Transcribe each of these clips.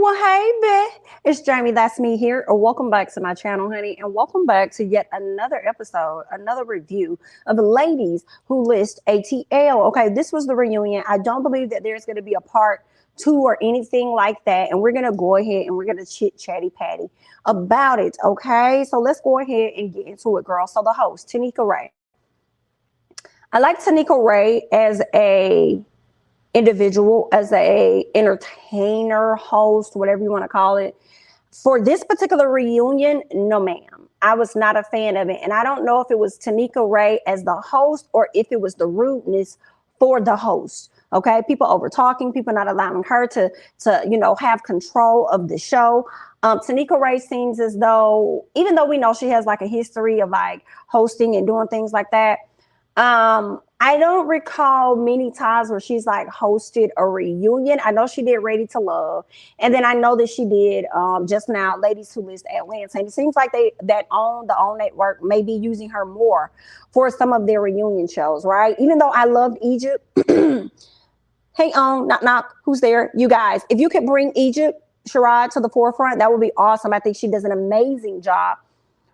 Well, hey, Beth. It's Jamie. That's me here. Welcome back to my channel, honey. And welcome back to yet another episode, another review of the ladies who list ATL. Okay, this was the reunion. I don't believe that there's going to be a part two or anything like that. And we're going to go ahead and we're going to chit chatty patty about it. Okay, so let's go ahead and get into it, girl. So the host, Tanika Ray. I like Tanika Ray as a individual, as a entertainer, host, whatever you want to call it. For this particular reunion, no ma'am. I was not a fan of it. And I don't know if it was Tanika Ray as the host or if it was the rudeness for the host. Okay, people over talking, people not allowing her to have control of the show. Tanika Ray seems as though, even though we know she has like a history of like hosting and doing things like that, I don't recall many times where she's like hosted a reunion. I know she did Ready to Love, and then I know that she did just now Ladies Who List Atlanta. And it seems like the OWN network may be using her more for some of their reunion shows, right? Even though I loved Egypt. Hey, knock knock, who's there? You guys, if you could bring Egypt Sherrod to the forefront, that would be awesome. I think she does an amazing job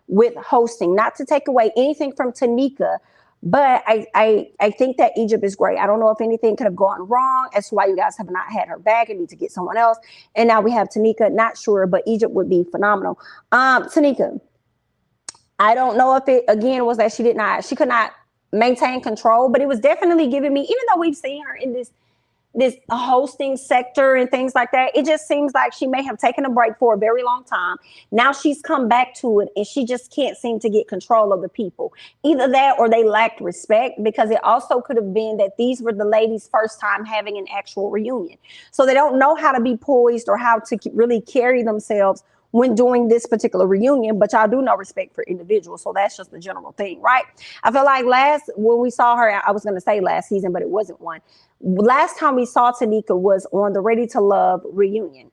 with hosting. Not to take away anything from Tanika, but I think that Egypt is great. I don't know if anything could have gone wrong as to why you guys have not had her back and need to get someone else. And now we have Tanika, not sure, but Egypt would be phenomenal. Tanika, I don't know if it, again, was that she could not maintain control, but it was definitely giving me, even though we've seen her in this hosting sector and things like that, it just seems like she may have taken a break for a very long time. Now she's come back to it and she just can't seem to get control of the people. Either that or they lacked respect, because it also could have been that these were the ladies' first time having an actual reunion. So they don't know how to be poised or how to really carry themselves when doing this particular reunion, but y'all do know respect for individuals. So that's just the general thing, right? I feel like when we saw her, I was going to say last season, but it wasn't one. Last time we saw Tanika was on the Ready to Love reunion.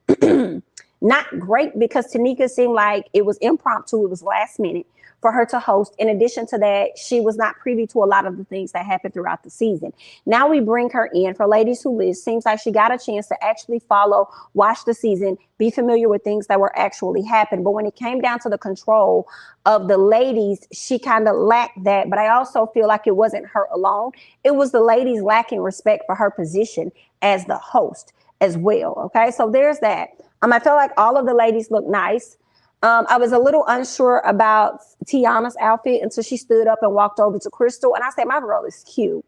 Not great, because Tanika seemed like it was impromptu. It was last minute for her to host. In addition to that, she was not privy to a lot of the things that happened throughout the season. Now we bring her in for Ladies Who List. Seems like she got a chance to actually follow, watch the season, be familiar with things that were actually happening. But when it came down to the control of the ladies, she kind of lacked that. But I also feel like it wasn't her alone. It was the ladies lacking respect for her position as the host as well. Okay, so there's that. I feel like all of the ladies look nice. I was a little unsure about Tiana's outfit until she stood up and walked over to Crystal. And I said, my girl is cute.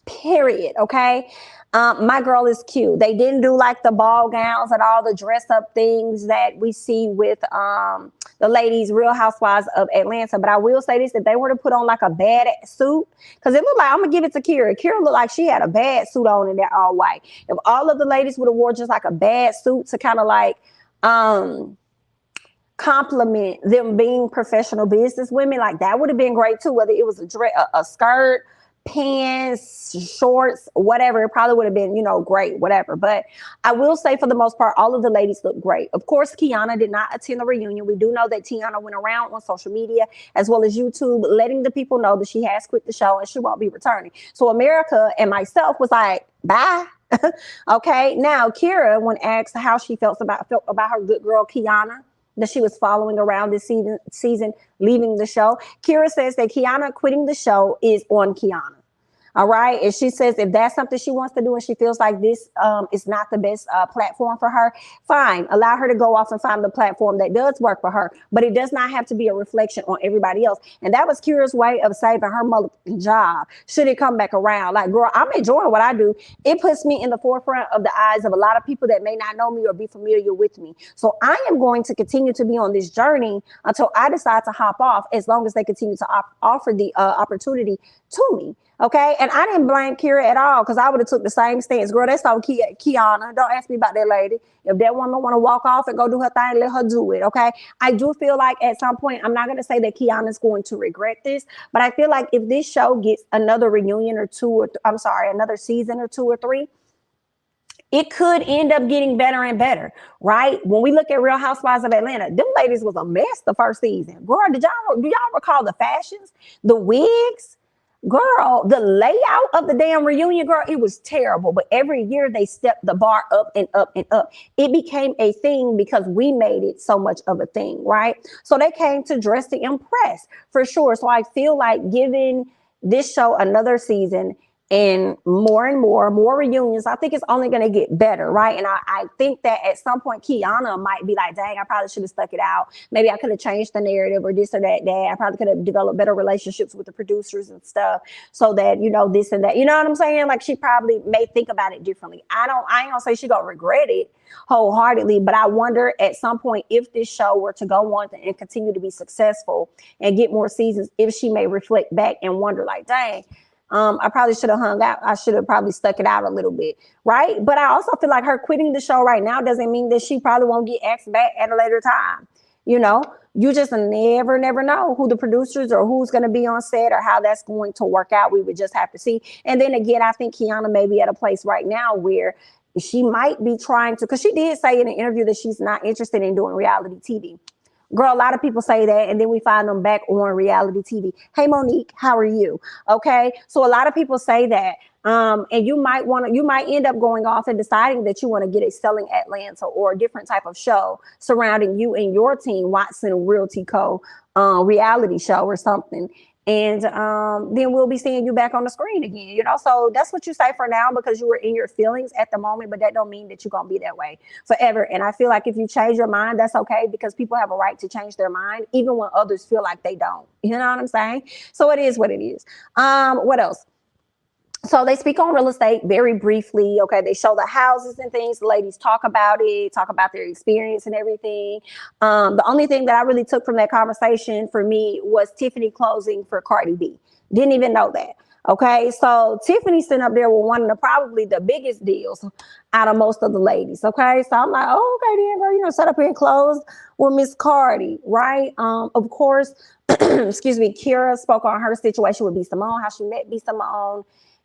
Period. Okay. My girl is cute. They didn't do like the ball gowns and all the dress up things that we see with the ladies, Real Housewives of Atlanta. But I will say this, if they were to put on like a bad suit, because it looked like, I'm going to give it to Kira. Kira looked like she had a bad suit on in that all white. If all of the ladies would have wore just like a bad suit to kind of like, compliment them being professional business women, like that would have been great too. Whether it was a skirt, pants, shorts, whatever, it probably would have been, great, whatever. But I will say, for the most part, all of the ladies look great. Of course, Kiana did not attend the reunion. We do know that Tiana went around on social media as well as YouTube, letting the people know that she has quit the show and she won't be returning. So America and myself was like, bye. Okay. Now, Kira, when asked how she felt about her good girl, Kiana, that she was following around this season, leaving the show, Kira says that Kiana quitting the show is on Kiana. All right. And she says if that's something she wants to do and she feels like this is not the best platform for her, fine. Allow her to go off and find the platform that does work for her. But it does not have to be a reflection on everybody else. And that was Kira's way of saving her motherfucking job should it come back around. Like, girl, I'm enjoying what I do. It puts me in the forefront of the eyes of a lot of people that may not know me or be familiar with me. So I am going to continue to be on this journey until I decide to hop off, as long as they continue to offer the opportunity to me. Okay. And I didn't blame Kira at all, because I would have took the same stance. Girl, that's on Kiana. Don't ask me about that lady. If that woman want to walk off and go do her thing, let her do it. Okay. I do feel like at some point, I'm not going to say that Kiana's going to regret this, but I feel like if this show gets another reunion or another season or 2 or 3, it could end up getting better and better, right? When we look at Real Housewives of Atlanta, them ladies was a mess the first season. Girl, do y'all recall the fashions, the wigs? Girl, the layout of the damn reunion, girl, it was terrible. But every year they stepped the bar up and up and up. It became a thing because we made it so much of a thing, right? So they came to dress to impress for sure. So I feel like giving this show another season and more reunions, I think it's only going to get better, right? And I think that at some point Kiana might be like, dang, I probably should have stuck it out. Maybe I could have changed the narrative or this or that. I probably could have developed better relationships with the producers and stuff so that, you know, this and that. You know what I'm saying? Like she probably may think about it differently. I ain't gonna say she gonna regret it wholeheartedly, but I wonder at some point if this show were to go on and continue to be successful and get more seasons, if she may reflect back and wonder like, dang, I probably should have hung out. I should have probably stuck it out a little bit, right? But I also feel like her quitting the show right now doesn't mean that she probably won't get asked back at a later time. You know, you just never know who the producers or who's going to be on set or how that's going to work out. We would just have to see. And then again, I think Kiana may be at a place right now where she might be trying to, because she did say in an interview that she's not interested in doing reality TV. Girl, a lot of people say that, and then we find them back on reality TV. Hey, Monique, how are you? Okay, so a lot of people say that, and you might end up going off and deciding that you want to get a Selling Atlanta or a different type of show surrounding you and your team, Watson Realty Co. Reality show or something. And then we'll be seeing you back on the screen again, you know. So that's what you say for now because you were in your feelings at the moment, but that don't mean that you're gonna be that way forever. And I feel like if you change your mind, that's okay because people have a right to change their mind, even when others feel like they don't. You know what I'm saying? So it is what it is. What else? So they speak on real estate very briefly. Okay, they show the houses and things. The ladies talk about it, talk about their experience and everything. The only thing that I really took from that conversation for me was Tiffany closing for Cardi B. Didn't even know that. Okay, so Tiffany's sitting up there with one of the probably the biggest deals out of most of the ladies. Okay, so I'm like, oh, okay, then girl, you know, set up here and close with Miss Cardi, right? Of course, excuse me, Kira spoke on her situation with B Simone, how she met B Simone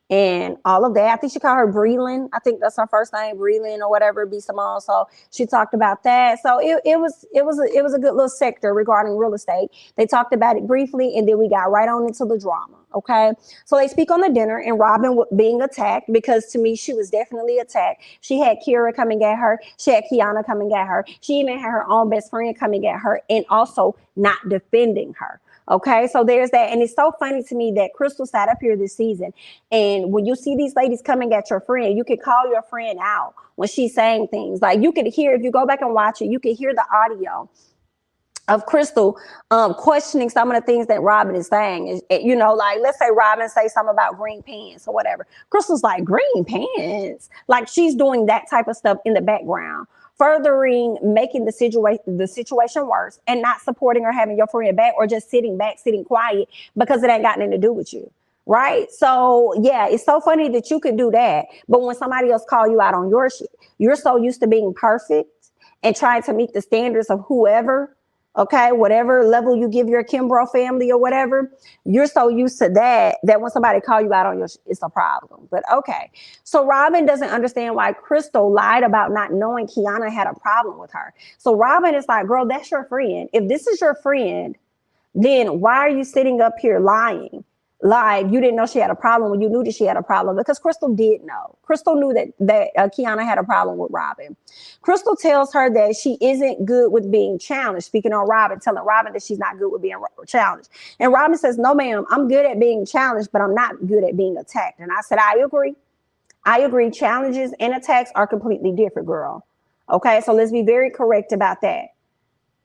and all of that. I think she called her Breland. I think that's her first name, Breland or whatever, B Simone. So she talked about that. So it was a good little sector regarding real estate. They talked about it briefly, and then we got right on into the drama. Okay, so they speak on the dinner and Robin being attacked because to me she was definitely attacked. She had Kira coming at her. She had Kiana coming at her. She even had her own best friend coming at her and also not defending her. Okay, so there's that. And it's so funny to me that Crystal sat up here this season. And when you see these ladies coming at your friend, you can call your friend out when she's saying things. Like you could hear, if you go back and watch it, you can hear the audio of Crystal questioning some of the things that Robin is saying. You know, like let's say Robin say something about green pants or whatever. Crystal's like, green pants? Like she's doing that type of stuff in the background, furthering making the situation worse and not supporting or having your friend back or just sitting back, sitting quiet because it ain't got nothing to do with you. Right. So, yeah, it's so funny that you could do that. But when somebody else call you out on your shit, you're so used to being perfect and trying to meet the standards of whoever. Okay, whatever level you give your Kimbrough family or whatever, you're so used to that when somebody call you out on your, it's a problem. But okay, so Robin doesn't understand why Crystal lied about not knowing Kiana had a problem with her. So Robin is like, girl, that's your friend. If this is your friend, then why are you sitting up here lying? Like you didn't know she had a problem when you knew that she had a problem, because Crystal did know. Crystal knew that Kiana had a problem with Robin. Crystal tells her that she isn't good with being challenged. Speaking on Robin, telling Robin that she's not good with being challenged. And Robin says, no, ma'am, I'm good at being challenged, but I'm not good at being attacked. And I said, I agree. I agree. Challenges and attacks are completely different, girl. Okay, so let's be very correct about that.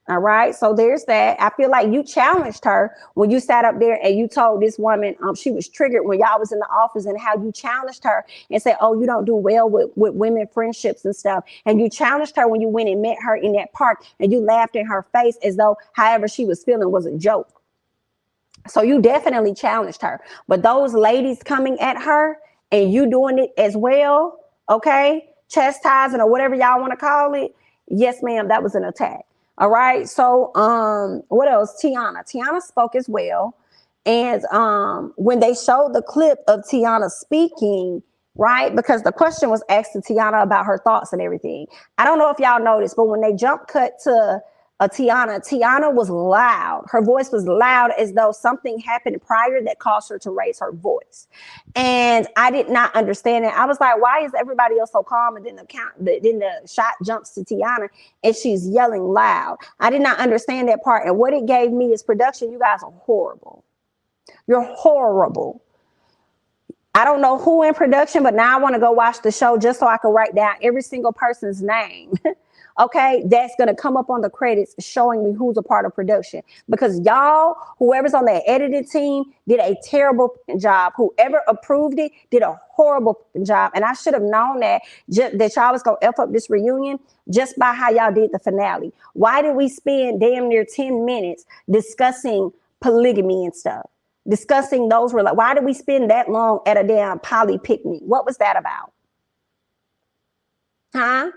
All right. So there's that. I feel like you challenged her when you sat up there and you told this woman she was triggered when y'all was in the office, and how you challenged her and said, oh, you don't do well with women friendships and stuff. And you challenged her when you went and met her in that park and you laughed in her face as though however she was feeling was a joke. So you definitely challenged her. But those ladies coming at her and you doing it as well, okay, chastising or whatever y'all want to call it. Yes, ma'am, that was an attack. All right. So what else? Tiana spoke as well. And when they showed the clip of Tiana speaking, right, because the question was asked to Tiana about her thoughts and everything. I don't know if y'all noticed, but when they jump cut to Tiana was loud. Her voice was loud as though something happened prior that caused her to raise her voice. And I did not understand it. I was like, why is everybody else so calm? And then the shot jumps to Tiana and she's yelling loud. I did not understand that part. And what it gave me is production. You guys are horrible. You're horrible. I don't know who in production, but now I want to go watch the show just so I can write down every single person's name. Okay, that's going to come up on the credits showing me who's a part of production, because y'all, whoever's on that editing team did a terrible job. Whoever approved it did a horrible job. And I should have known that y'all was going to F up this reunion just by how y'all did the finale. Why did we spend damn near 10 minutes discussing polygamy and stuff? Discussing those, why did we spend that long at a damn poly picnic? What was that about? Huh?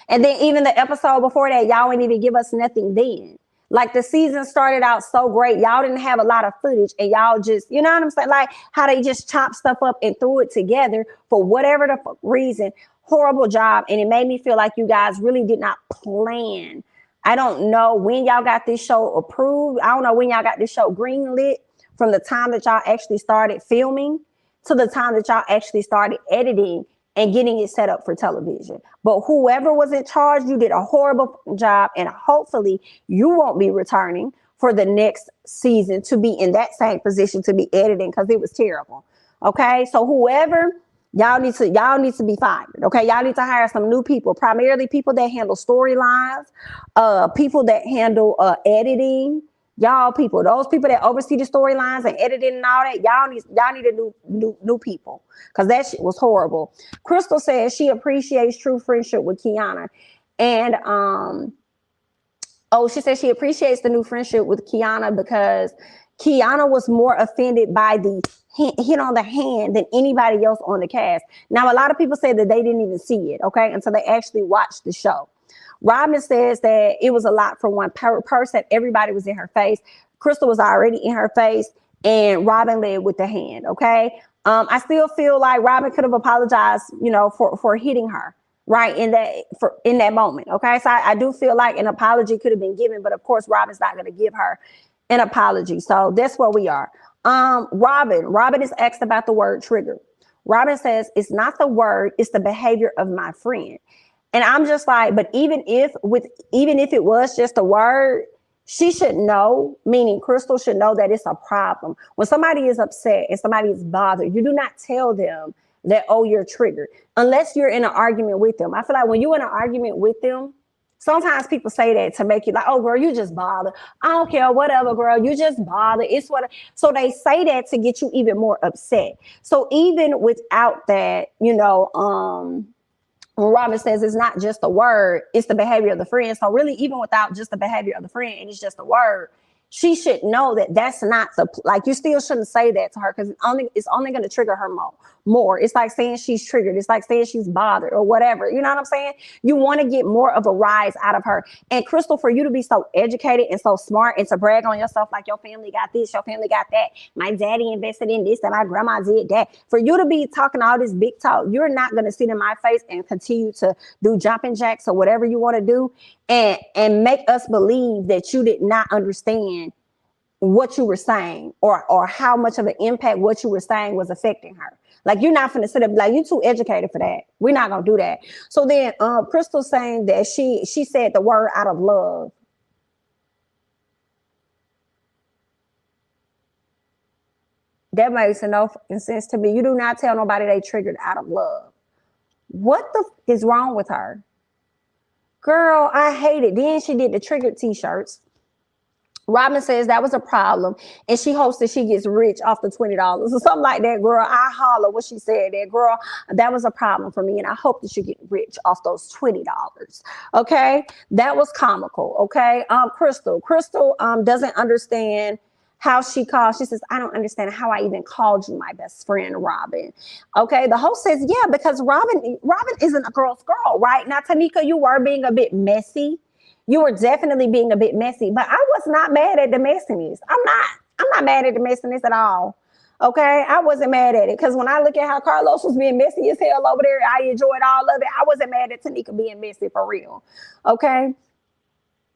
And then even the episode before that, y'all didn't even give us nothing then. Like the season started out so great. Y'all didn't have a lot of footage and y'all just, you know what I'm saying? Like how they just chopped stuff up and threw it together for whatever the reason. Horrible job. And it made me feel like you guys really did not plan. I don't know when y'all got this show approved. I don't know when y'all got this show greenlit, from the time that y'all actually started filming to the time that y'all actually started editing and getting it set up for television. But whoever was in charge, you did a horrible job, and hopefully you won't be returning for the next season to be in that same position to be editing, because it was terrible. Okay, so whoever, y'all need to be fired. Okay, y'all need to hire some new people, primarily people that handle storylines, people that handle editing. Y'all people, those people that oversee the storylines and editing and all that, y'all need a new people, because that shit was horrible. Crystal says she appreciates true friendship with Kiana. And she says she appreciates the new friendship with Kiana because Kiana was more offended by the hit on the hand than anybody else on the cast. Now, a lot of people say that they didn't even see it, okay, until they actually watched the show. Robin says that it was a lot for one person. Everybody was in her face. Crystal was already in her face, and Robin led with the hand. Okay. I still feel like Robin could have apologized, for hitting her right in that moment. Okay. So I do feel like an apology could have been given, but of course, Robin's not going to give her an apology. So that's where we are. Robin is asked about the word trigger. Robin says it's not the word, it's the behavior of my friend. And I'm just like, but even if it was just a word, she should know, meaning Crystal should know that it's a problem. When somebody is upset and somebody is bothered, you do not tell them that, oh, you're triggered, unless you're in an argument with them. I feel like when you're in an argument with them, sometimes people say that to make you like, oh, girl, you just bothered. I don't care, whatever, girl, you just bothered. It's what. So they say that to get you even more upset. So even without that, when Robin says it's not just a word, it's the behavior of the friend. So really, even without just the behavior of the friend and it's just a word, she should know that that's not you still shouldn't say that to her, because it's only going to trigger her more. It's like saying she's triggered. It's like saying she's bothered or whatever. You know what I'm saying? You want to get more of a rise out of her. And Crystal, for you to be so educated and so smart and to brag on yourself like your family got this, your family got that, my daddy invested in this and my grandma did that. For you to be talking all this big talk, you're not going to sit in my face and continue to do jumping jacks or whatever you want to do and make us believe that you did not understand what you were saying or how much of an impact what you were saying was affecting her. Like, you're not finna sit up like, you too educated for that. We're not gonna do that. So then Crystal saying that she said the word out of love. That makes no sense to me. You do not tell nobody they triggered out of love. What the is wrong with her? Girl, I hate it. Then she did the triggered t-shirts. Robin says that was a problem, and she hopes that she gets rich off the $20 or something like that. Girl, I holler what she said there. Girl, that was a problem for me, and I hope that you get rich off those $20. Okay, that was comical. Okay, Crystal doesn't understand how she calls. She says, I don't understand how I even called you my best friend, Robin. Okay, the host says, yeah, because Robin isn't a girl's girl, right? Now, Tanika, you were being a bit messy. You were definitely being a bit messy, but I was not mad at the messiness. I'm not mad at the messiness at all. Okay, I wasn't mad at it, because when I look at how Carlos was being messy as hell over there, I enjoyed all of it. I wasn't mad at Tanika being messy for real. Okay.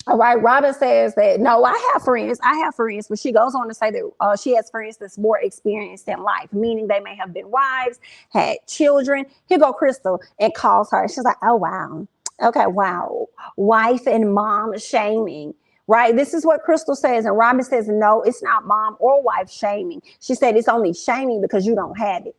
All right, Robin says that no, I have friends. I have friends, but she goes on to say that she has friends that's more experienced in life, meaning they may have been wives, had children. Here go Crystal and calls her. She's like, oh wow, okay, wow, wife and mom shaming. Right, this is what Crystal says, and Robin says no, it's not mom or wife shaming. She said it's only shaming because you don't have it.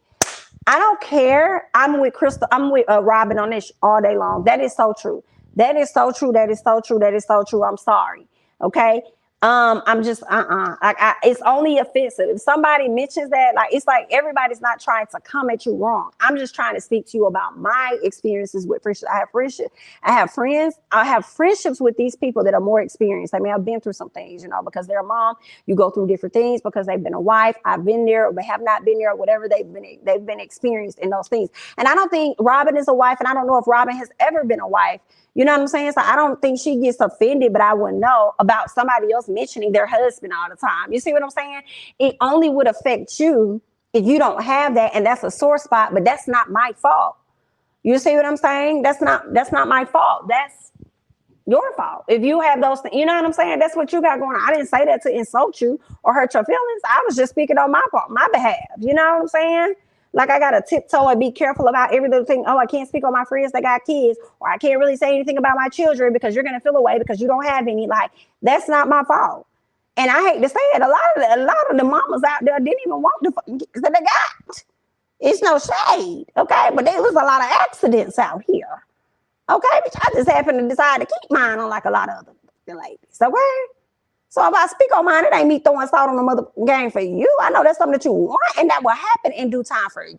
I don't care. I'm with Crystal. I'm with Robin on this all day long. That is so true. That is so true. That is so true. That is so true. I'm sorry. Okay. I'm just it's only offensive if somebody mentions that. Like it's like everybody's not trying to come at you wrong. I'm just trying to speak to you about my experiences with friendship. I have friendship. I have friends. I have friendships with these people that are more experienced. I mean, I've been through some things, you know, because they're a mom. You go through different things because they've been a wife. I've been there, but have not been there. Whatever they've been experienced in those things. And I don't think Robin is a wife, and I don't know if Robin has ever been a wife. You know what I'm saying? So I don't think she gets offended, but I would know about somebody else mentioning their husband all the time. You see what I'm saying? It only would affect you if you don't have that, and that's a sore spot, but that's not my fault. You see what I'm saying? That's not my fault. That's your fault. If you have those things, you know what I'm saying? That's what you got going on. I didn't say that to insult you or hurt your feelings. I was just speaking on my behalf. You know what I'm saying? Like I got to tiptoe and be careful about every little thing. Oh, I can't speak on my friends that got kids, or I can't really say anything about my children because you're going to feel away because you don't have any. Like that's not my fault. And I hate to say it, a lot of the mamas out there didn't even want the kids that they got. It's no shade, okay? But there was a lot of accidents out here, okay? But I just happened to decide to keep mine on like a lot of other ladies, okay? So if I speak on mine, it ain't me throwing salt on the mother game for you. I know that's something that you want, and that will happen in due time for you.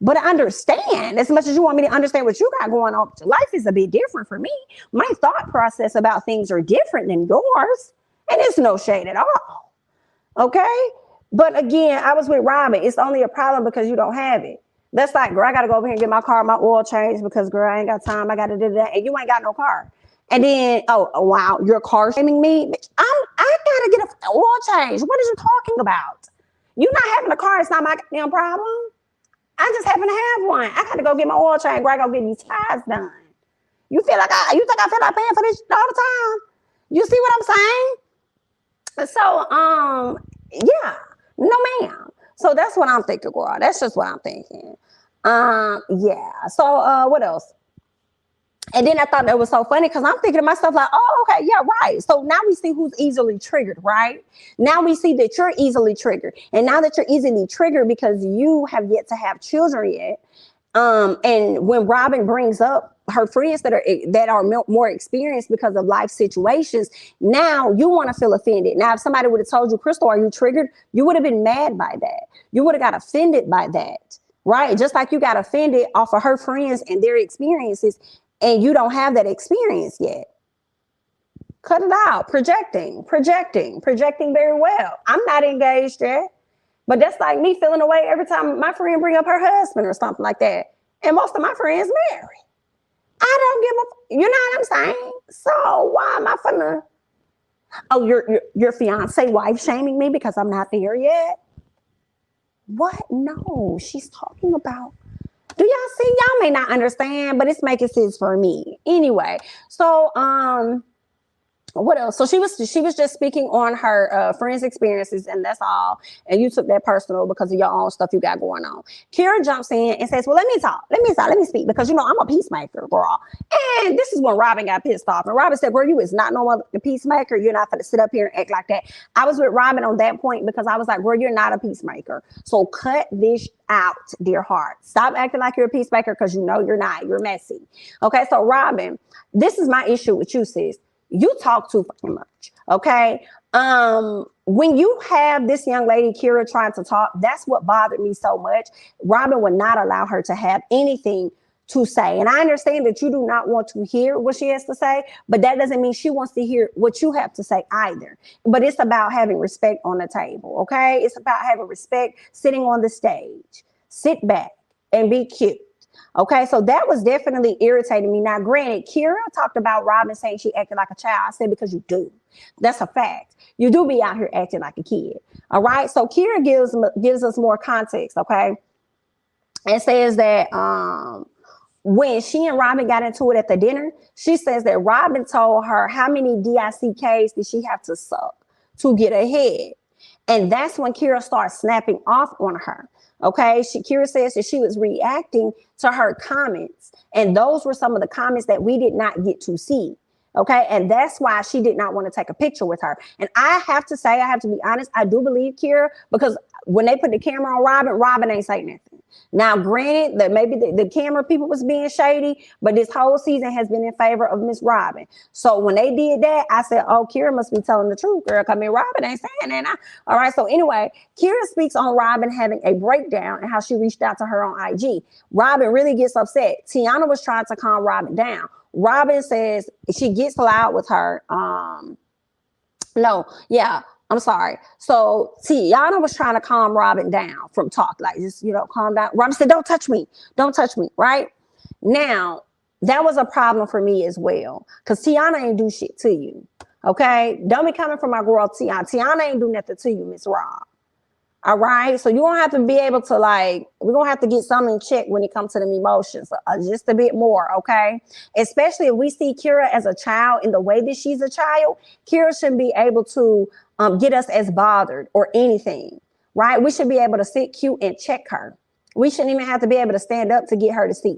But I understand, as much as you want me to understand what you got going on, life is a bit different for me. My thought process about things are different than yours, and it's no shade at all. Okay? But again, I was with Robin. It's only a problem because you don't have it. That's like, girl, I got to go over here and get my car, my oil changed because, girl, I ain't got time. I got to do that. And you ain't got no car. And then, oh wow, your car shaming me. Bitch, I gotta get an oil change. What are you talking about? You not having a car, it's not my damn problem. I just happen to have one. I gotta go get my oil change. Where I go get these tires done. You think I feel like paying for this all the time? You see what I'm saying? So, yeah, no ma'am. So that's what I'm thinking, girl. That's just what I'm thinking. Yeah. So, what else? And then I thought that was so funny because I'm thinking to myself like, oh, okay, yeah, right. So now we see who's easily triggered, right? Now we see that you're easily triggered. And now that you're easily triggered because you have yet to have children yet. And when Robin brings up her friends that are more experienced because of life situations, now you want to feel offended. Now, if somebody would have told you, Crystal, are you triggered? You would have been mad by that. You would have got offended by that, right? Just like you got offended off of her friends and their experiences. And you don't have that experience yet. Cut it out. Projecting very well. I'm not engaged yet. But that's like me feeling away every time my friend bring up her husband or something like that. And most of my friends married. I don't give a, you know what I'm saying? So why am I finna, oh, your fiance wife shaming me because I'm not there yet? What? No, she's talking about, do y'all see? Y'all may not understand, but it's making sense for me. Anyway, so what else? So she was just speaking on her friends' experiences, and that's all. And you took that personal because of your own stuff you got going on. Kira jumps in and says, well, let me speak, because you know I'm a peacemaker, girl. And this is when Robin got pissed off. And Robin said, girl, you is not no other peacemaker. You're not going to sit up here and act like that. I was with Robin on that point because I was like, girl, you're not a peacemaker. So cut this out, dear heart. Stop acting like you're a peacemaker because you know you're not. You're messy. Okay, so Robin, this is my issue with you, sis. You talk too fucking much, okay? When you have this young lady, Kira, trying to talk, that's what bothered me so much. Robin would not allow her to have anything to say. And I understand that you do not want to hear what she has to say, but that doesn't mean she wants to hear what you have to say either. But it's about having respect on the table, okay? It's about having respect sitting on the stage. Sit back and be cute. Okay, so that was definitely irritating me. Now, granted, Kira talked about Robin saying she acted like a child. I said, because you do. That's a fact. You do be out here acting like a kid. All right, so Kira gives us more context, okay? And says that, when she and Robin got into it at the dinner, she says that Robin told her how many DICKs did she have to suck to get ahead. And that's when Kira starts snapping off on her. Okay. Kira says that she was reacting to her comments. And those were some of the comments that we did not get to see. Okay. And that's why she did not want to take a picture with her. And I have to say, I have to be honest, I do believe Kira, because when they put the camera on Robin, Robin ain't saying nothing. Now, granted that maybe the camera people was being shady, but this whole season has been in favor of Miss Robin. So when they did that, I said, oh, Kira must be telling the truth, girl. I mean, Robin ain't saying that. All right. So anyway, Kira speaks on Robin having a breakdown and how she reached out to her on IG. Robin really gets upset. Tiana was trying to calm Robin down. Robin says she gets loud with her. I'm sorry. So Tiana was trying to calm Robin down from talk, like just, calm down. Robin said, don't touch me. Don't touch me. Right now, that was a problem for me as well. Cause Tiana ain't do shit to you. Okay. Don't be coming from my girl Tiana. Tiana ain't do nothing to you, Miss Rob. All right. So you're going to have to be able to we're going to have to get something in check when it comes to them emotions, just a bit more. Okay. Especially if we see Kira as a child in the way that she's a child, Kira shouldn't be able to get us as bothered or anything. Right. We should be able to sit cute and check her. We shouldn't even have to be able to stand up to get her to see.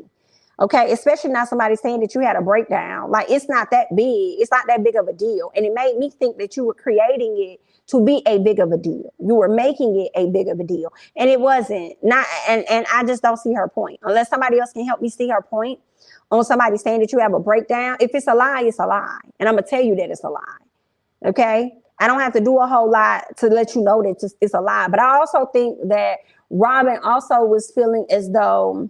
Okay. Especially now somebody saying that you had a breakdown. Like, it's not that big. It's not that big of a deal. And it made me think that you were creating it to be a big of a deal. You were making it a big of a deal. And it wasn't. And I just don't see her point. Unless somebody else can help me see her point on somebody saying that you have a breakdown. If it's a lie, it's a lie. And I'm going to tell you that it's a lie. Okay? I don't have to do a whole lot to let you know that it's a lie. But I also think that Robin also was feeling as though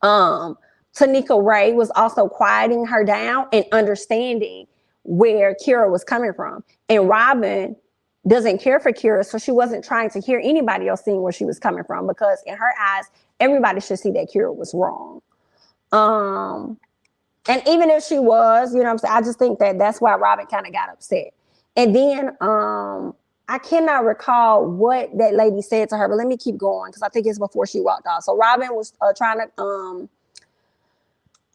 Tanika Ray was also quieting her down and understanding where Kira was coming from. And Robin doesn't care for Kira, so she wasn't trying to hear anybody else seeing where she was coming from, because in her eyes, everybody should see that Kira was wrong. And even if she was, you know what I'm saying, I just think that that's why Robin kind of got upset. And then I cannot recall what that lady said to her, but let me keep going because I think it's before she walked off. So Robin was trying to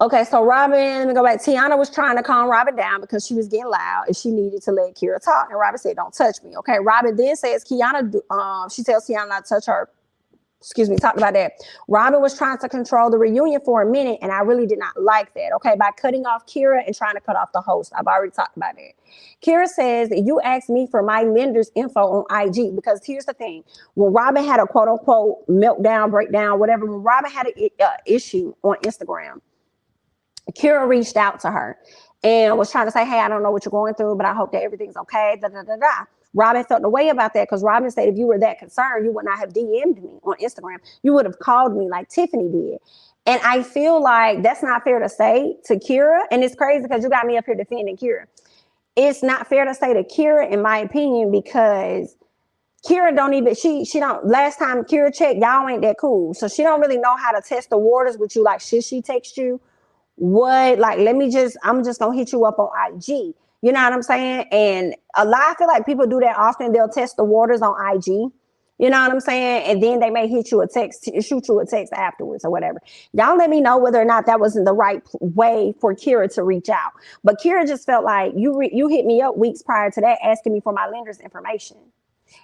okay, so Robin, let me go back. Tiana was trying to calm Robin down because she was getting loud and she needed to let Kira talk. And Robin said, don't touch me. Okay, Robin then says she tells Tiana not to touch her. Talked about that. Robin was trying to control the reunion for a minute, and I really did not like that. Okay, by cutting off Kira and trying to cut off the host. I've already talked about that. Kira says that you asked me for my lender's info on IG, because here's the thing. When Robin had a quote unquote meltdown, breakdown, whatever, when Robin had an issue on Instagram, Kira reached out to her and was trying to say, hey, I don't know what you're going through, but I hope that everything's okay. Robin felt the way about that because Robin said if you were that concerned, you would not have DM'd me on Instagram. You would have called me like Tiffany did. And I feel like that's not fair to say to Kira. And it's crazy because you got me up here defending Kira. It's not fair to say to Kira, in my opinion, because Kira don't even, she don't, last time Kira checked, y'all ain't that cool. So she don't really know how to test the waters with you. Like, should she text you? I'm just gonna hit you up on IG. You know what I'm saying? And I feel like people do that often. They'll test the waters on IG. You know what I'm saying? And then they may shoot you a text afterwards or whatever. Y'all let me know whether or not that wasn't the right way for Kira to reach out. But Kira just felt like you hit me up weeks prior to that asking me for my lender's information.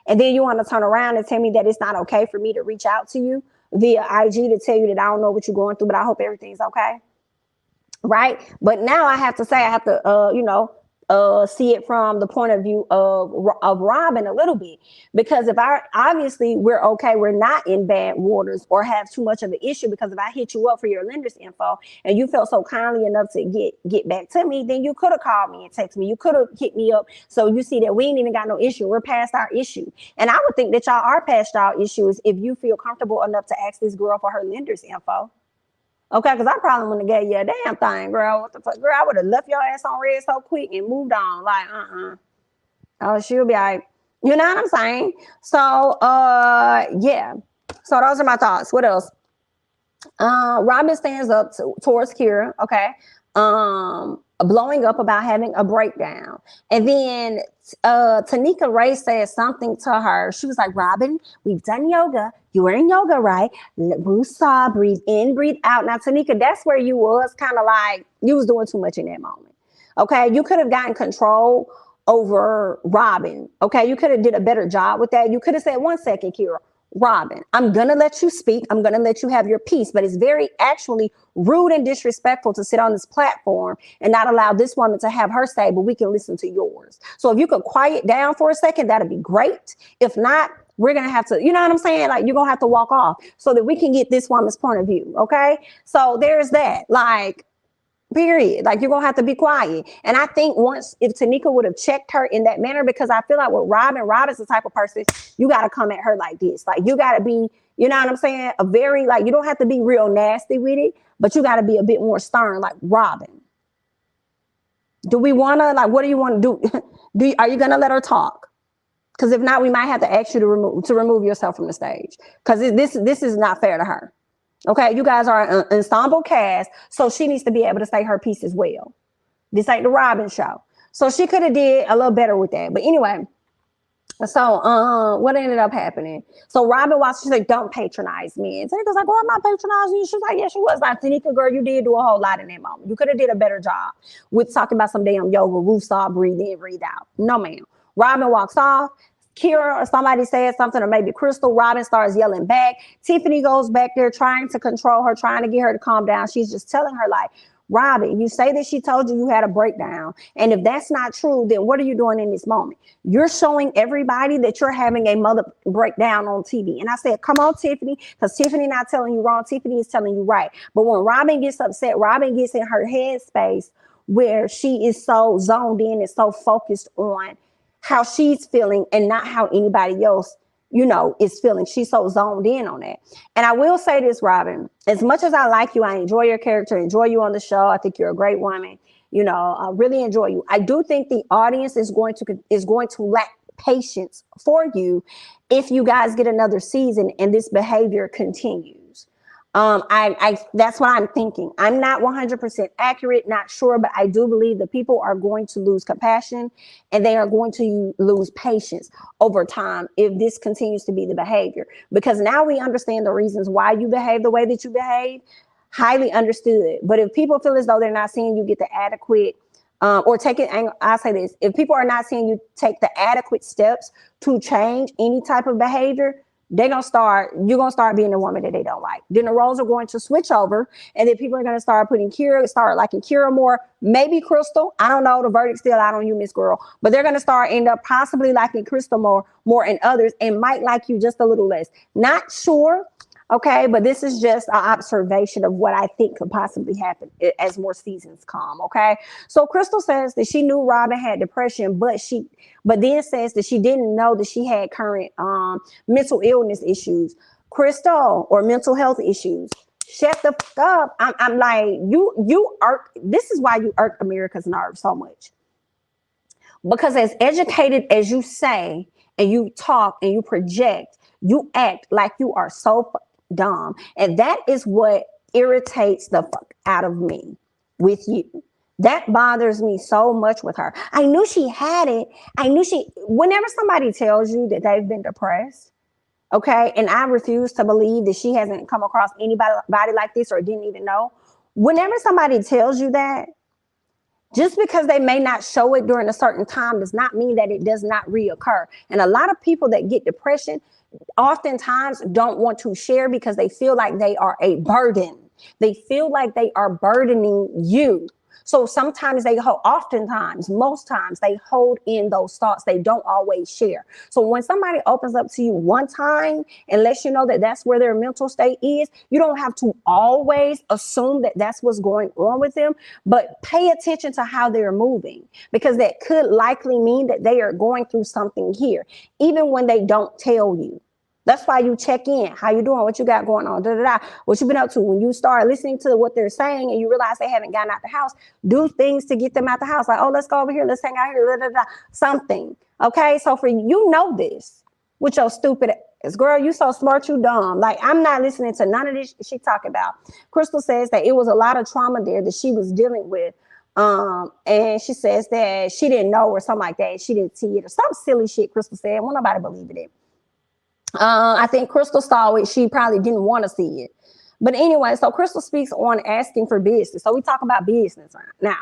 And then you want to turn around and tell me that it's not okay for me to reach out to you via IG to tell you that I don't know what you're going through, but I hope everything's okay. Right. But now I have to see it from the point of view of Robin a little bit, because obviously we're okay, we're not in bad waters or have too much of an issue, because if I hit you up for your lender's info and you felt so kindly enough to get back to me, then you could have called me and texted me. You could have hit me up. So you see that we ain't even got no issue. We're past our issue. And I would think that y'all are past y'all issues if you feel comfortable enough to ask this girl for her lender's info. Okay, because I probably wouldn't have gave you a damn thing, girl. What the fuck? Girl, I would have left your ass on red so quick and moved on. Like, oh, she'll be all right. You know what I'm saying? So, yeah. So those are my thoughts. What else? Robin stands up towards Kira, okay? blowing up about having a breakdown. And then Tanika Ray said something to her. She was like, Robin, we've done yoga. You were in yoga, right? Woosah, breathe in, breathe out. Now, Tanika, that's where you was kind of like, you was doing too much in that moment. Okay, you could have gotten control over Robin. Okay, you could have did a better job with that. You could have said, 1 second, Kira. Robin, I'm going to let you speak. I'm going to let you have your piece, but it's very actually rude and disrespectful to sit on this platform and not allow this woman to have her say, but we can listen to yours. So if you could quiet down for a second, that'd be great. If not, we're going to have to, you know what I'm saying? Like, you're going to have to walk off so that we can get this woman's point of view. Okay. So there's that. Like, period. Like, you're gonna have to be quiet. And I think once, if Tanika would have checked her in that manner, because I feel like with Robin's the type of person, you got to come at her like this. Like, you got to be, you know what I'm saying? A very, like, you don't have to be real nasty with it, but you got to be a bit more stern, like Robin. Do we want to, like, what do you want to do? Are you going to let her talk? Because if not, we might have to ask you to remove yourself from the stage, because this is not fair to her. Okay, you guys are an ensemble cast, so she needs to be able to say her piece as well. This ain't the Robin show. So she could have did a little better with that. But anyway, so what ended up happening? So Robin Watson, she's like, don't patronize me. And Tanika's like, well, I'm not patronizing you. She's like, yeah, she was. Like, Tanika, girl, you did do a whole lot in that moment. You could have did a better job with talking about some damn yoga, woosah, breathe in, breathe out. No, ma'am. Robin walks off. Kira or somebody says something, or maybe Crystal. Robin starts yelling back. Tiffany goes back there trying to control her, trying to get her to calm down. She's just telling her, like, Robin, you say that she told you you had a breakdown. And if that's not true, then what are you doing in this moment? You're showing everybody that you're having a mother breakdown on TV. And I said, come on, Tiffany, because Tiffany not telling you wrong. Tiffany is telling you right. But when Robin gets upset, Robin gets in her headspace where she is so zoned in and so focused on how she's feeling and not how anybody else, you know, is feeling. She's so zoned in on that. And I will say this, Robin, as much as I like you, I enjoy your character, enjoy you on the show. I think you're a great woman. You know, I really enjoy you. I do think the audience is going to lack patience for you if you guys get another season and this behavior continues. That's what I'm thinking. I'm not 100% accurate, not sure, but I do believe that people are going to lose compassion and they are going to lose patience over time if this continues to be the behavior, because now we understand the reasons why you behave the way that you behave. Highly understood. But if people feel as though they're not seeing you get the adequate or take it, I'll say this, if people are not seeing you take the adequate steps to change any type of behavior, you're going to start being the woman that they don't like. Then the roles are going to switch over, and then people are going to start liking Kira more, maybe Crystal. I don't know. The verdict's still out on you, Miss Girl. But they're going to end up possibly liking Crystal more and others, and might like you just a little less. Not sure. Okay, but this is just an observation of what I think could possibly happen as more seasons come. Okay, so Crystal says that she knew Robin had depression, but then says that she didn't know that she had current mental illness issues, Crystal, or mental health issues. Shut the fuck up. I'm like, you irk. This is why you irk America's nerves so much, because as educated as you say and you talk and you project, you act like you are so dumb. And that is what irritates the fuck out of me with you. That bothers me so much with her. I knew she had it. Whenever somebody tells you that they've been depressed, okay, and I refuse to believe that she hasn't come across anybody like this or didn't even know. Whenever somebody tells you that, just because they may not show it during a certain time does not mean that it does not reoccur. And a lot of people that get depression oftentimes don't want to share because they feel like they are a burden. They feel like they are burdening you. So sometimes most times they hold in those thoughts. They don't always share. So when somebody opens up to you one time and lets you know that that's where their mental state is, you don't have to always assume that that's what's going on with them, but pay attention to how they're moving, because that could likely mean that they are going through something here, even when they don't tell you. That's why you check in. How you doing? What you got going on? What you been up to? When you start listening to what they're saying and you realize they haven't gotten out the house, do things to get them out the house. Like, oh, let's go over here. Let's hang out here. Something. Okay. So for you know this with your stupid ass. Girl, you so smart, you dumb. Like, I'm not listening to none of this she talking about. Crystal says that it was a lot of trauma there that she was dealing with. And she says that she didn't know or something like that. She didn't see it or some silly shit Crystal said. Well, nobody believed it. I think Crystal saw it. She probably didn't want to see it. But anyway, so Crystal speaks on asking for business. So we talk about business right now.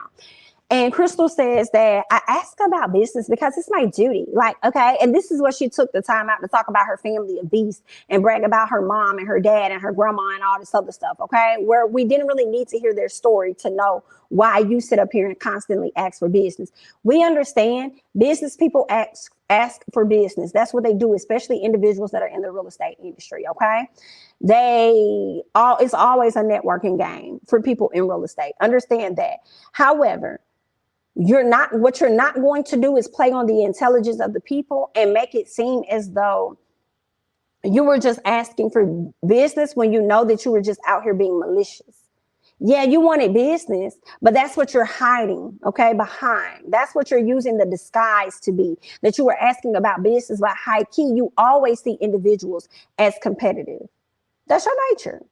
And Crystal says that I ask about business because it's my duty. Like, okay. And this is what she took the time out to talk about her family of beasts and brag about her mom and her dad and her grandma and all this other stuff. Okay. Where we didn't really need to hear their story to know why you sit up here and constantly ask for business. We understand business people ask for business. That's what they do, especially individuals that are in the real estate industry. Okay. It's always a networking game for people in real estate. Understand that. However, what you're not going to do is play on the intelligence of the people and make it seem as though you were just asking for business when you know that you were just out here being malicious. Yeah, you wanted business, but that's what you're hiding, okay, behind. That's what you're using the disguise to be, that you were asking about business, but high key, you always see individuals as competitive. That's your nature.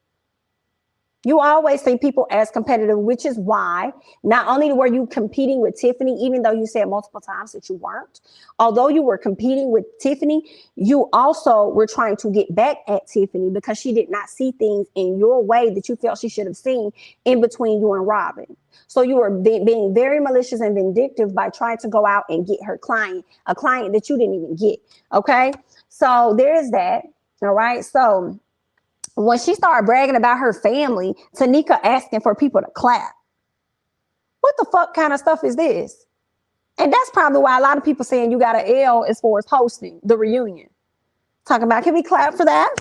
You always see people as competitive, which is why not only were you competing with Tiffany, even though you said multiple times that you weren't, although you were competing with Tiffany, you also were trying to get back at Tiffany because she did not see things in your way that you felt she should have seen in between you and Robin. So you were being very malicious and vindictive by trying to go out and get her client, a client that you didn't even get. Okay. So there's that. All right. So when she started bragging about her family, Tanika asking for people to clap. What the fuck kind of stuff is this? And that's probably why a lot of people saying you got an L as far as hosting the reunion. Talking about, can we clap for that?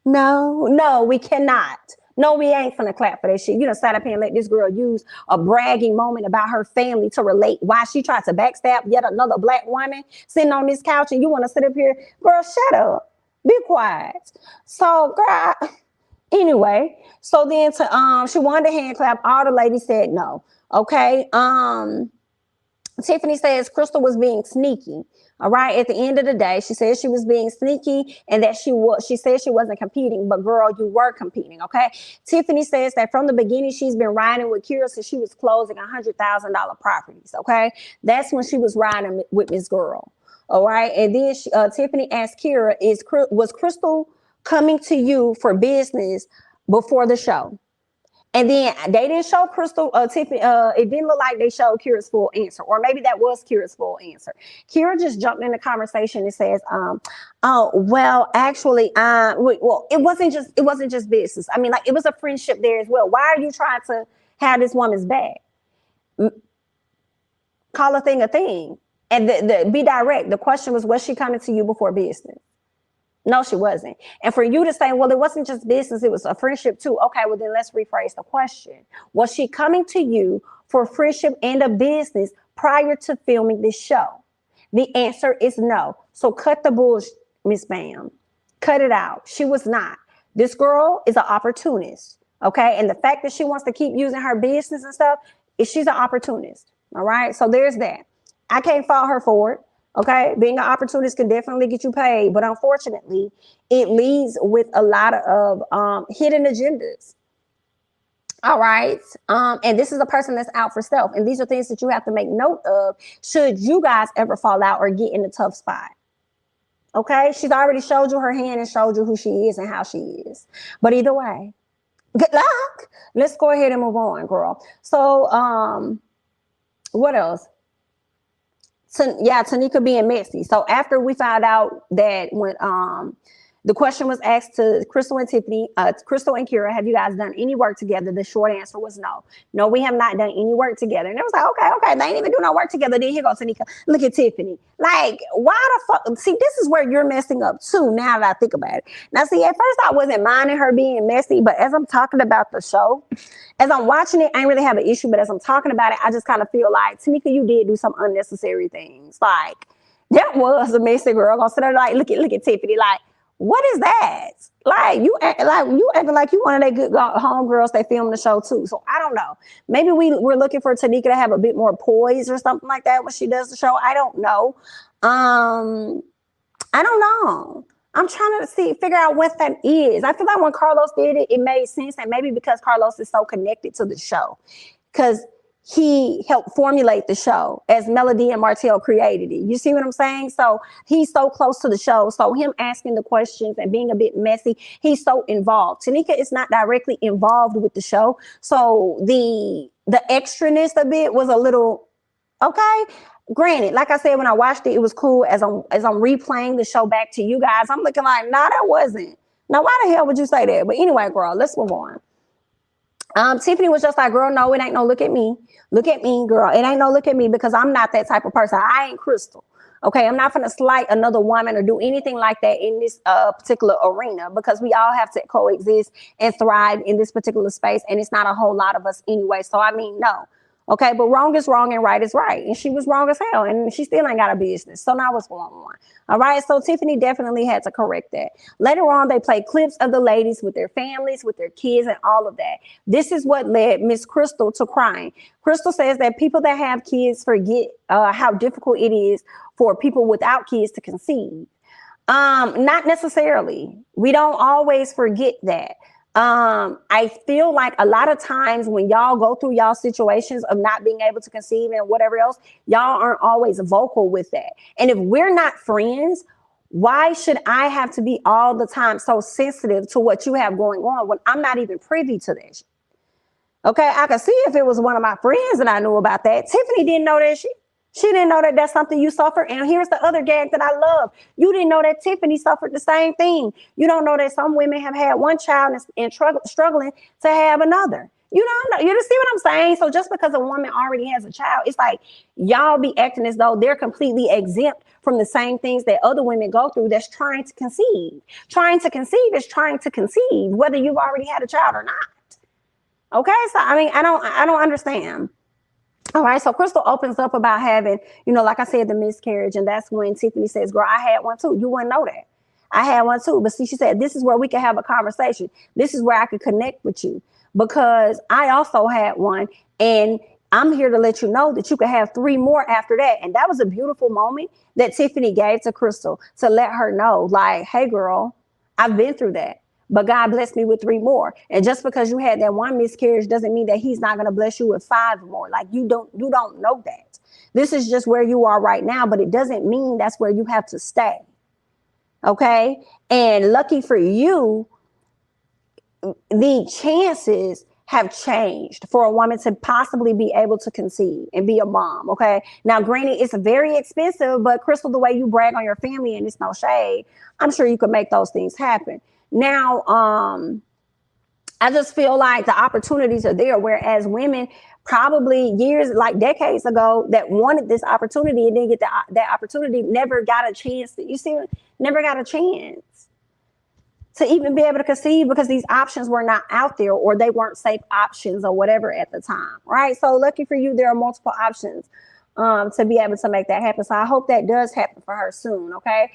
No, we cannot. No, we ain't finna clap for that shit. You done sat up here and let this girl use a bragging moment about her family to relate why she tried to backstab yet another black woman sitting on this couch, and you want to sit up here, girl, shut up. Be quiet. So, girl, anyway, so then she wanted a hand clap. All the ladies said no. Okay. Tiffany says Crystal was being sneaky. All right. At the end of the day, she said she was being sneaky and that she said she wasn't competing, but girl, you were competing. Okay. Tiffany says that from the beginning, she's been riding with Kira since she was closing $100,000 properties. Okay. That's when she was riding with Miss Girl. All right. And then Tiffany asked Kira, was Crystal coming to you for business before the show? And then they didn't show Tiffany. It didn't look like they showed Kira's full answer, or maybe that was Kira's full answer. Kira just jumped in the conversation and says, "Oh, well, actually, well, it wasn't just business. I mean, like it was a friendship there as well. Why are you trying to have this woman's back? Call a thing a thing, and be direct. The question was she coming to you before business? No, she wasn't. And for you to say, well, it wasn't just business, it was a friendship too. Okay, well, then let's rephrase the question. Was she coming to you for friendship and a business prior to filming this show? The answer is no. So cut the bullshit, Miss Bam. Cut it out. She was not. This girl is an opportunist. Okay. And the fact that she wants to keep using her business and stuff, she's an opportunist. All right. So there's that. I can't fault her for it. Okay, being an opportunist can definitely get you paid, but unfortunately, it leads with a lot of hidden agendas. All right, and this is a person that's out for self, and these are things that you have to make note of should you guys ever fall out or get in a tough spot. Okay, she's already showed you her hand and showed you who she is and how she is. But either way, good luck. Let's go ahead and move on, girl. So, what else? Tanika being messy. So after we found out that when the question was asked to Crystal and Tiffany, Crystal and Kira, have you guys done any work together? The short answer was no. No, we have not done any work together. And it was like, okay, they ain't even do no work together. Then here goes Tanika. Look at Tiffany. Like, why the fuck? See, this is where you're messing up too, now that I think about it. Now, see, at first I wasn't minding her being messy, but as I'm talking about the show, as I'm watching it, I ain't really have an issue, but as I'm talking about it, I just kind of feel like, Tanika, you did do some unnecessary things. Like, that was a messy girl. Gonna sit there like, look at Tiffany, like, what is that? Like you acting like you one of that good homegirls that filmed the show too. So I don't know. Maybe we're looking for Tanika to have a bit more poise or something like that when she does the show. I don't know. I don't know. I'm trying to figure out what that is. I feel like when Carlos did it, it made sense. And maybe because Carlos is so connected to the show, because he helped formulate the show as Melody and Martell created it. You see what I'm saying? So he's so close to the show. So him asking the questions and being a bit messy, he's so involved. Tanika is not directly involved with the show. So the extraness of it was a little, okay. Granted, like I said, when I watched it, it was cool. As I'm replaying the show back to you guys, I'm looking like, nah, that wasn't. Now, why the hell would you say that? But anyway, girl, let's move on. Tiffany was just like, girl, no, it ain't no look at me. Look at me, girl. It ain't no look at me, because I'm not that type of person. I ain't Crystal. Okay, I'm not going to slight another woman or do anything like that in this particular arena, because we all have to coexist and thrive in this particular space. And it's not a whole lot of us anyway. So, I mean, no. Okay, but wrong is wrong and right is right. And she was wrong as hell, and she still ain't got a business. So now what's going on? All right, so Tiffany definitely had to correct that. Later on, they played clips of the ladies with their families, with their kids, and all of that. This is what led Miss Crystal to crying. Crystal says that people that have kids forget how difficult it is for people without kids to conceive. Not necessarily. We don't always forget that. I feel like a lot of times when y'all go through y'all situations of not being able to conceive and whatever else, y'all aren't always vocal with that. And if we're not friends, why should I have to be all the time so sensitive to what you have going on when I'm not even privy to that shit? Okay, I could see if it was one of my friends and I knew about that. Tiffany didn't know that shit. She didn't know that that's something you suffer. And here's the other gag that I love. You didn't know that Tiffany suffered the same thing. You don't know that some women have had one child and struggling to have another. You don't know. You see what I'm saying? So just because a woman already has a child, it's like y'all be acting as though they're completely exempt from the same things that other women go through that's trying to conceive. Trying to conceive is trying to conceive, whether you've already had a child or not. Okay, so I mean, I don't understand. All right, so Crystal opens up about having, like I said, the miscarriage. And that's when Tiffany says, girl, I had one too. You wouldn't know that. I had one too. But see, she said, this is where we can have a conversation. This is where I can connect with you, because I also had one. And I'm here to let you know that you could have 3 more after that. And that was a beautiful moment that Tiffany gave to Crystal to let her know, like, hey, girl, I've been through that. But God blessed me with 3 more. And just because you had that one miscarriage doesn't mean that he's not going to bless you with 5 more. Like you don't know that. This is just where you are right now, but it doesn't mean that's where you have to stay. Okay. And lucky for you, the chances have changed for a woman to possibly be able to conceive and be a mom. Okay. Now, granted, it's very expensive, but Crystal, the way you brag on your family, and it's no shade, I'm sure you could make those things happen. Now, I just feel like the opportunities are there, whereas women probably years, like decades ago, that wanted this opportunity and didn't get that opportunity, never got a chance. Never got a chance to even be able to conceive, because these options were not out there, or they weren't safe options or whatever at the time, right? So lucky for you, there are multiple options to be able to make that happen. So I hope that does happen for her soon, okay?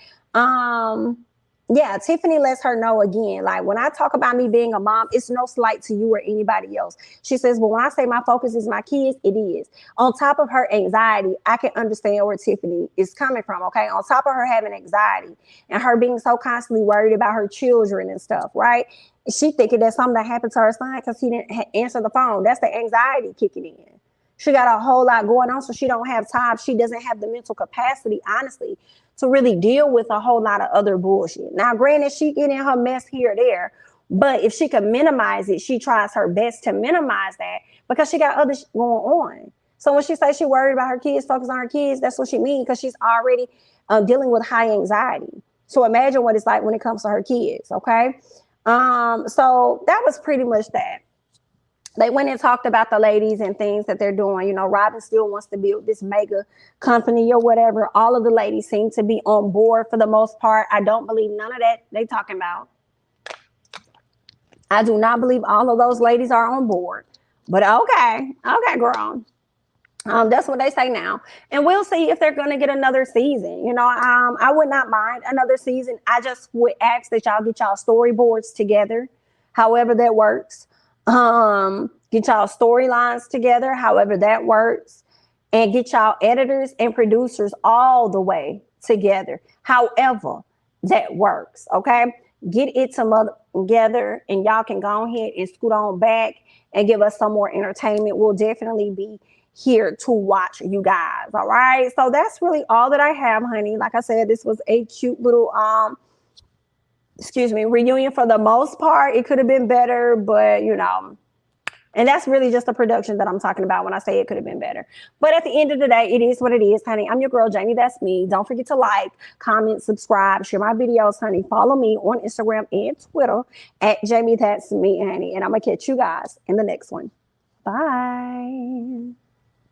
Yeah, Tiffany lets her know again, like, when I talk about me being a mom, it's no slight to you or anybody else. She says, well, when I say my focus is my kids, it is. On top of her anxiety, I can understand where Tiffany is coming from, okay? On top of her having anxiety and her being so constantly worried about her children and stuff, right? She thinking that something that happened to her son because he didn't answer the phone. That's the anxiety kicking in. She got a whole lot going on, so she don't have time. She doesn't have the mental capacity, honestly, to really deal with a whole lot of other bullshit. Now, granted, she get in her mess here or there, but if she can minimize it, she tries her best to minimize that, because she got other shit going on. So when she says she worried about her kids, focus on her kids, that's what she means, because she's already dealing with high anxiety. So imagine what it's like when it comes to her kids, okay? So that was pretty much that. They went and talked about the ladies and things that they're doing. Robin still wants to build this mega company or whatever. All of the ladies seem to be on board for the most part. I don't believe none of that they talking about. I do not believe all of those ladies are on board. But okay, girl. That's what they say now. And we'll see if they're going to get another season. I would not mind another season. I just would ask that y'all get y'all storyboards together, however that works. Get y'all storylines together, however that works, and get y'all editors and producers all the way together. However, that works. Okay. Get it together and y'all can go ahead and scoot on back and give us some more entertainment. We'll definitely be here to watch you guys. All right. So that's really all that I have, honey. Like I said, this was a cute little excuse me, reunion for the most part. It could have been better, but you know, and that's really just the production that I'm talking about when I say it could have been better. But at the end of the day, it is what it is, honey. I'm your girl, Jamie. That's me. Don't forget to like, comment, subscribe, share my videos, honey. Follow me on Instagram and Twitter at Jamie. That's me, honey. And I'm going to catch you guys in the next one. Bye.